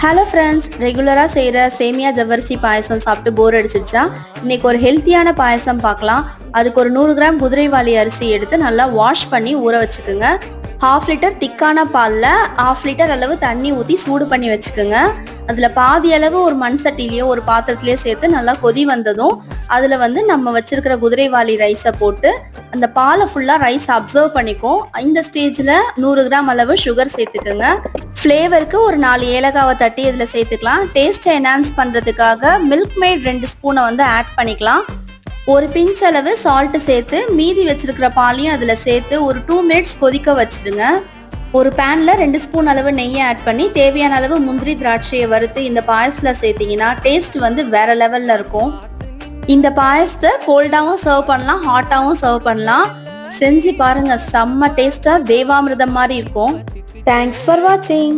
Hello friends, ரெகுலராக செய்கிற சேமியா ஜவ்வரிசி பாயசம் சாப்பிட்டு போர் அடிச்சிருச்சா? இன்னைக்கு ஒரு ஹெல்த்தியான பாயசம் பார்க்கலாம். அதுக்கு ஒரு 100 கிராம் குதிரைவாலி அரிசி எடுத்து நல்லா வாஷ் பண்ணி ஊற வச்சுக்கோங்க. 1/2 லிட்டர் திக்கான பாலில் 1/2 லிட்டர் அளவு தண்ணி ஊற்றி சூடு பண்ணி வச்சுக்கோங்க. அதில் பாதி அளவு ஒரு மண் சட்டிலையோ ஒரு பாத்திரத்துலையோ சேர்த்து நல்லா கொதி வந்ததும் அதில் நம்ம வச்சிருக்கிற குதிரைவாலி ரைஸை போட்டு அந்த பாலை ஃபுல்லாக ரைஸ் அப்சர்வ் பண்ணிக்கும். இந்த ஸ்டேஜில் 100 கிராம் அளவு சுகர் சேர்த்துக்குங்க. ஃப்ளேவருக்கு ஒரு 4 ஏலக்காவை தட்டி இதில் சேர்த்துக்கலாம். டேஸ்ட்டை என்ஹான்ஸ் பண்ணுறதுக்காக மில்க் மேட் 2 ஸ்பூனை ஆட் பண்ணிக்கலாம். ஒரு பிஞ்ச் அளவு சால்ட்டு சேர்த்து மீதி வச்சிருக்கிற பாலையும் அதில் சேர்த்து ஒரு 2 மினிட்ஸ் கொதிக்க வச்சிடுங்க. ஒரு பேனில் 2 ஸ்பூன் அளவு நெய்யை ஆட் பண்ணி தேவையான அளவு முந்திரி திராட்சையை வறுத்து இந்த பாயசத்தில் சேர்த்திங்கன்னா டேஸ்ட் வேற லெவலில் இருக்கும். இந்த பாயசத்தை கோல்டாகவும் சர்வ் பண்ணலாம், ஹாட்டாகவும் சர்வ் பண்ணலாம். செஞ்சு பாருங்க, செம்ம டேஸ்டாக தேவாமிர்தம் மாதிரி இருக்கும். தேங்க்ஸ் ஃபார் வாட்சிங்.